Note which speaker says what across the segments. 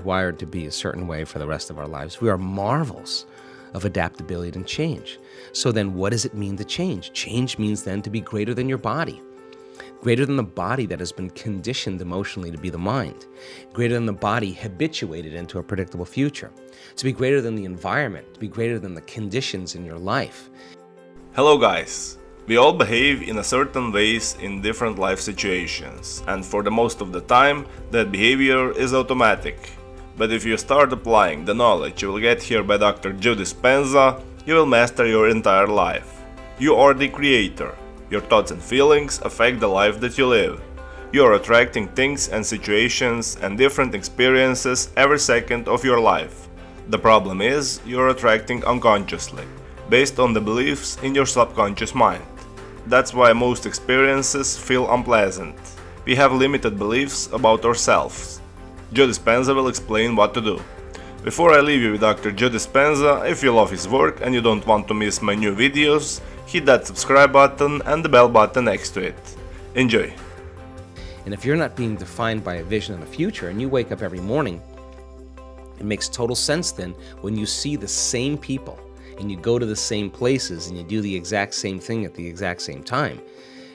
Speaker 1: hardwired to be a certain way for the rest of our lives. We are marvels of adaptability and change. So then what does it mean to change? Change means then to be greater than your body, greater than the body that has been conditioned emotionally to be the mind, greater than the body habituated into a predictable future, to be greater than the environment, to be greater than the conditions in your life.
Speaker 2: Hello guys! We all behave in a certain ways in different life situations, and for the most of the time, that behavior is automatic. But if you start applying the knowledge you will get here by Dr. DISPENZA, you will master your entire life. You are the creator. Your thoughts and feelings affect the life that you live. You are attracting things and situations and different experiences every second of your life. The problem is, you are attracting unconsciously, based on the beliefs in your subconscious mind. That's why most experiences feel unpleasant. We have limited beliefs about ourselves. Joe Dispenza will explain what to do. Before I leave you with Dr. Joe Dispenza, if you love his work and you don't want to miss my new videos, hit that subscribe button and the bell button next to it. Enjoy!
Speaker 1: And if you're not being defined by a vision of the future and you wake up every morning, it makes total sense then when you see the same people and you go to the same places and you do the exact same thing at the exact same time.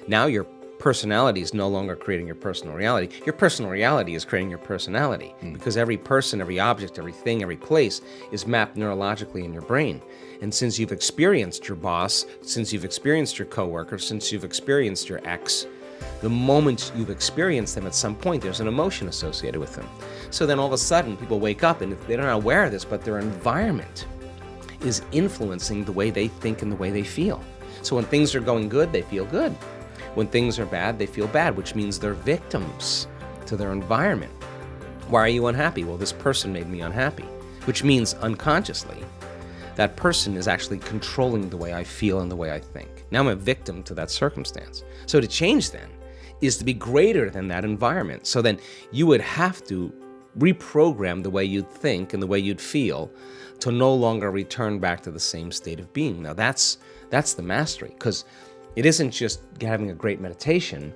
Speaker 1: Now your personality is no longer creating your personal reality. Your personal reality is creating your personality because every person, every object, everything, every place is mapped neurologically in your brain. And since you've experienced your boss, since you've experienced your coworker, since you've experienced your ex, the moment you've experienced them at some point, there's an emotion associated with them. So then all of a sudden people wake up and they're not aware of this, but their environment is influencing the way they think and the way they feel. So when things are going good, they feel good. When things are bad, they feel bad, which means they're victims to their environment. Why are you unhappy? Well, this person made me unhappy, which means unconsciously, that person is actually controlling the way I feel and the way I think. Now I'm a victim to that circumstance. So to change then is to be greater than that environment. So then you would have to reprogram the way you'd think and the way you'd feel to no longer return back to the same state of being. Now that's the mastery, because it isn't just having a great meditation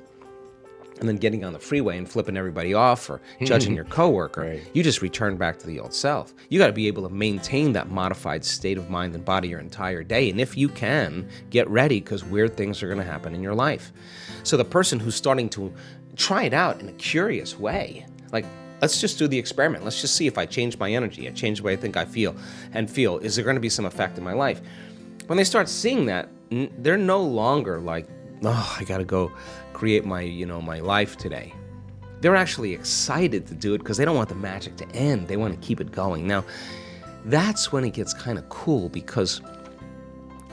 Speaker 1: and then getting on the freeway and flipping everybody off or judging your coworker.
Speaker 3: Right.
Speaker 1: You just return back to the old self. You got to be able to maintain that modified state of mind and body your entire day. And if you can, get ready, because weird things are going to happen in your life. So the person who's starting to try it out in a curious way, like, let's just do the experiment. Let's just see if I change my energy, I change the way I think I feel, is there going to be some effect in my life? When they start seeing that, they're no longer like, oh, I got to go create my, my life today. They're actually excited to do it because they don't want the magic to end. They want to keep it going. Now, that's when it gets kind of cool, because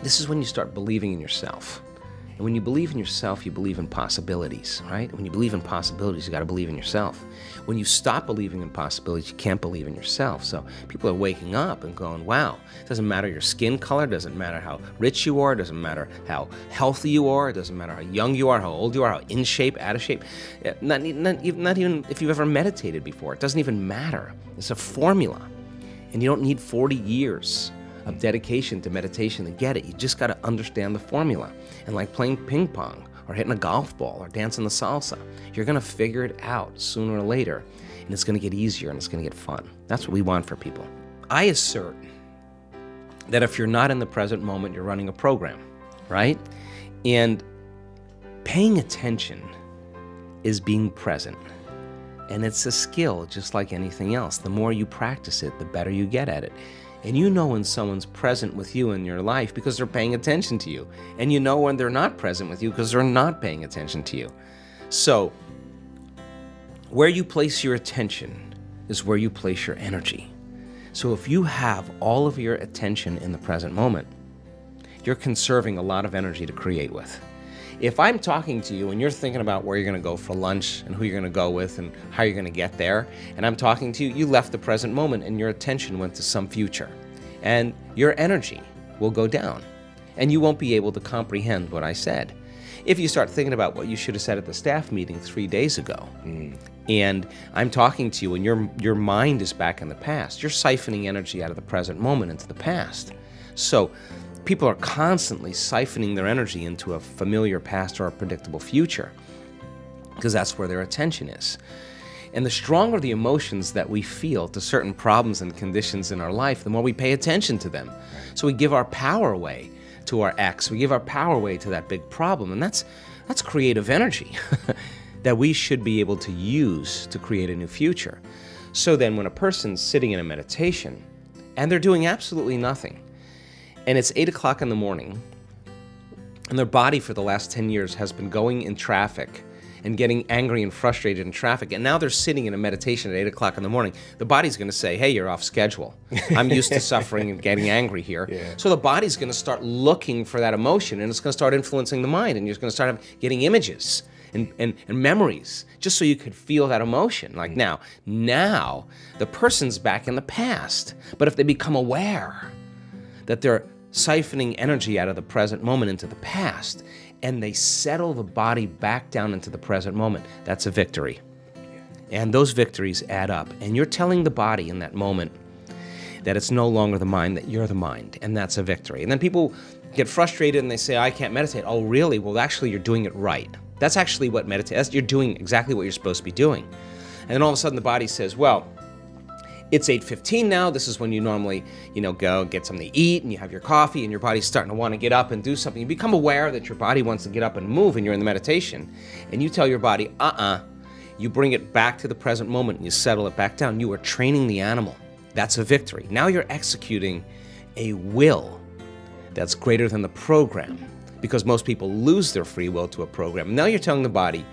Speaker 1: this is when you start believing in yourself. And when you believe in yourself, you believe in possibilities, right? When you believe in possibilities, you got to believe in yourself. When you stop believing in possibilities, you can't believe in yourself. So people are waking up and going, wow, it doesn't matter your skin color, it doesn't matter how rich you are, it doesn't matter how healthy you are, it doesn't matter how young you are, how old you are, how in shape, out of shape. Not even if you've ever meditated before. It doesn't even matter. It's a formula. And you don't need 40 years of dedication to meditation to get it. You just got to understand the formula. And like playing ping pong or hitting a golf ball or dancing the salsa, you're going to figure it out sooner or later, and it's going to get easier and it's going to get fun. That's what we want for people. I assert that if you're not in the present moment, you're running a program, right? And paying attention is being present. And it's a skill just like anything else. The more you practice it, the better you get at it. And you know when someone's present with you in your life because they're paying attention to you. And you know when they're not present with you because they're not paying attention to you. So, where you place your attention is where you place your energy. So if you have all of your attention in the present moment, you're conserving a lot of energy to create with. If I'm talking to you and you're thinking about where you're going to go for lunch and who you're going to go with and how you're going to get there, and I'm talking to you, you left the present moment and your attention went to some future. And your energy will go down and you won't be able to comprehend what I said. If you start thinking about what you should have said at the staff meeting 3 days ago, and I'm talking to you and your mind is back in the past, you're siphoning energy out of the present moment into the past. So people are constantly siphoning their energy into a familiar past or a predictable future because that's where their attention is. And the stronger the emotions that we feel to certain problems and conditions in our life, the more we pay attention to them. So we give our power away to our ex. We give our power away to that big problem. And that's creative energy that we should be able to use to create a new future. So then when a person's sitting in a meditation and they're doing absolutely nothing, and it's 8 o'clock in the morning, and their body for the last 10 years has been going in traffic and getting angry and frustrated in traffic, and now they're sitting in a meditation at 8 o'clock in the morning, the body's going to say, hey, you're off schedule. I'm used to suffering and getting angry here. Yeah. So the body's going to start looking for that emotion, and it's going to start influencing the mind, and you're going to start getting images and memories, just so you could feel that emotion. Like now the person's back in the past. But if they become aware that they're siphoning energy out of the present moment into the past, and they settle the body back down into the present moment, that's a victory. And those victories add up. And you're telling the body in that moment that it's no longer the mind, that you're the mind, and that's a victory. And then people get frustrated and they say, I can't meditate. Oh, really? Well, actually, you're doing it right. That's actually what meditation, you're doing exactly what you're supposed to be doing. And then all of a sudden the body says, well, it's 8:15 now. This is when you normally, go get something to eat and you have your coffee and your body's starting to want to get up and do something. You become aware that your body wants to get up and move and you're in the meditation. And you tell your body, You bring it back to the present moment and you settle it back down. You are training the animal. That's a victory. Now you're executing a will that's greater than the program, because most people lose their free will to a program. Now you're telling the body,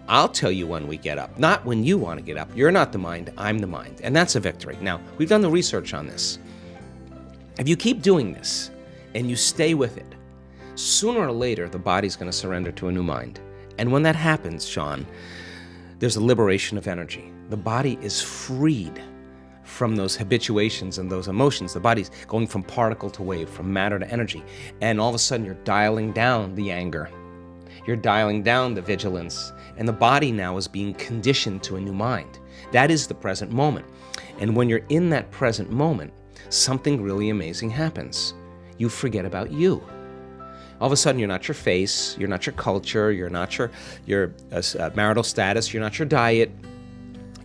Speaker 1: I'll tell you when we get up, not when you want to get up. You're not the mind, I'm the mind. And that's a victory. Now, we've done the research on this. If you keep doing this and you stay with it, sooner or later, the body's going to surrender to a new mind. And when that happens, Sean, there's a liberation of energy. The body is freed from those habituations and those emotions. The body's going from particle to wave, from matter to energy. And all of a sudden, you're dialing down the anger. You're dialing down the vigilance. And the body now is being conditioned to a new mind. That is the present moment. And when you're in that present moment, something really amazing happens. You forget about you. All of a sudden, you're not your face, you're not your culture, you're not your marital status, you're not your diet,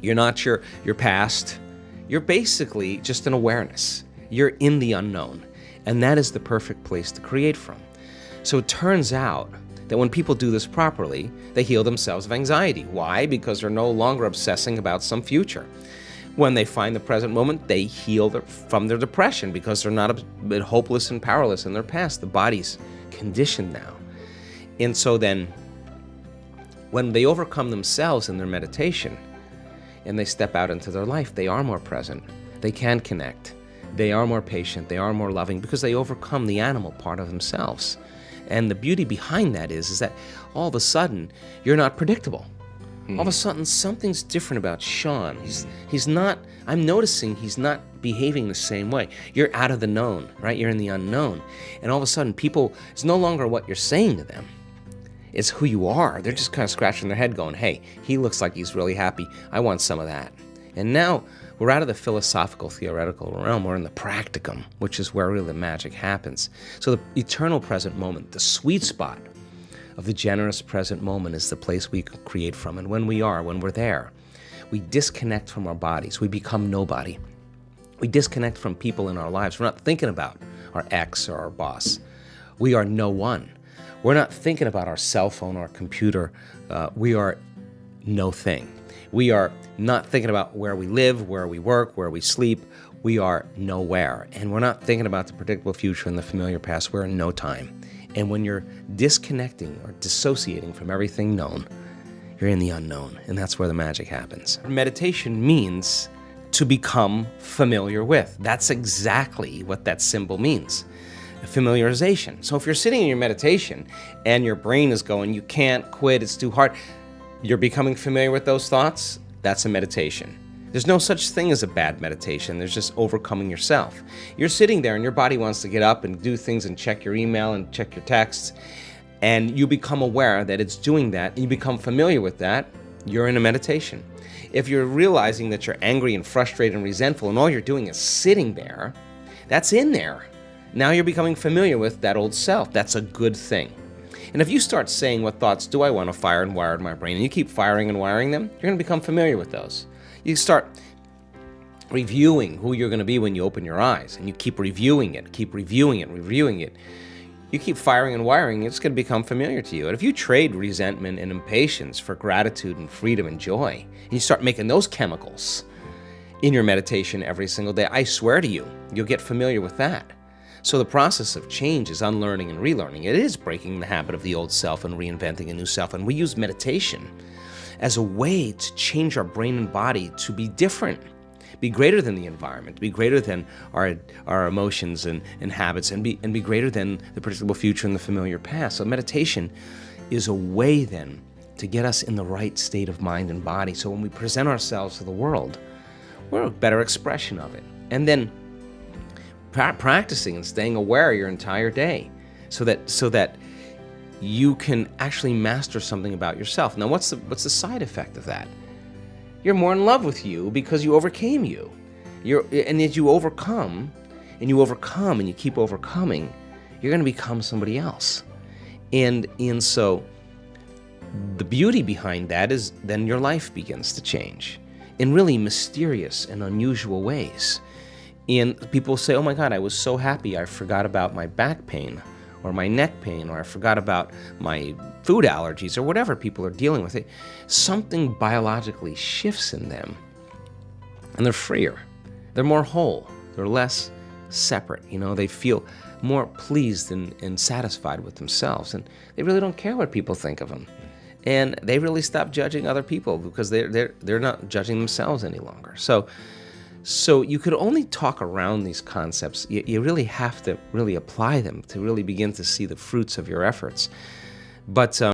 Speaker 1: you're not your past. You're basically just an awareness. You're in the unknown. And that is the perfect place to create from. So it turns out that when people do this properly, they heal themselves of anxiety. Why? Because they're no longer obsessing about some future. When they find the present moment, they heal from their depression because they're not a bit hopeless and powerless in their past. The body's conditioned now. And so then, when they overcome themselves in their meditation and they step out into their life, they are more present. They can connect. They are more patient. They are more loving because they overcome the animal part of themselves. And the beauty behind that is that all of a sudden, you're not predictable. All of a sudden, something's different about Sean. He's not, I'm noticing he's not behaving the same way. You're out of the known, right? You're in the unknown. And all of a sudden, people, it's no longer what you're saying to them. It's who you are. They're just kind of scratching their head going, hey, he looks like he's really happy. I want some of that. And now we're out of the philosophical, theoretical realm. We're in the practicum, which is where really the magic happens. So the eternal present moment, the sweet spot of the generous present moment, is the place we can create from. And when we're there, we disconnect from our bodies. We become nobody. We disconnect from people in our lives. We're not thinking about our ex or our boss. We are no one. We're not thinking about our cell phone or our computer. We are no thing. We are not thinking about where we live, where we work, where we sleep. We are nowhere. And we're not thinking about the predictable future and the familiar past. We're in no time. And when you're disconnecting or dissociating from everything known, you're in the unknown, and that's where the magic happens. Meditation means to become familiar with. That's exactly what that symbol means, familiarization. So if you're sitting in your meditation and your brain is going, you can't quit, it's too hard, you're becoming familiar with those thoughts, that's a meditation. There's no such thing as a bad meditation. There's just overcoming yourself. You're sitting there and your body wants to get up and do things and check your email and check your texts, and you become aware that it's doing that, and you become familiar with that, you're in a meditation. If you're realizing that you're angry and frustrated and resentful and all you're doing is sitting there, that's in there. Now you're becoming familiar with that old self. That's a good thing. And if you start saying, what thoughts do I want to fire and wire in my brain, and you keep firing and wiring them, you're going to become familiar with those. You start reviewing who you're going to be when you open your eyes, and you keep reviewing it, reviewing it. You keep firing and wiring, it's going to become familiar to you. And if you trade resentment and impatience for gratitude and freedom and joy, and you start making those chemicals in your meditation every single day, I swear to you, you'll get familiar with that. So the process of change is unlearning and relearning. It is breaking the habit of the old self and reinventing a new self. And we use meditation as a way to change our brain and body to be different, be greater than the environment, be greater than our emotions and habits, and be greater than the predictable future and the familiar past. So meditation is a way then to get us in the right state of mind and body. So when we present ourselves to the world, we're a better expression of it. And then practicing and staying aware your entire day so that you can actually master something about yourself. Now, what's the side effect of that? You're more in love with you because you overcame you. And as you overcome, and you keep overcoming, you're going to become somebody else. And so the beauty behind that is then your life begins to change in really mysterious and unusual ways. And people say, oh my God, I was so happy I forgot about my back pain or my neck pain, or I forgot about my food allergies, or whatever people are dealing with. Something biologically shifts in them, and they're freer. They're more whole. They're less separate. They feel more pleased and satisfied with themselves, and they really don't care what people think of them. And they really stop judging other people because they're not judging themselves any longer. So you could only talk around these concepts. You really have to really apply them to really begin to see the fruits of your efforts. But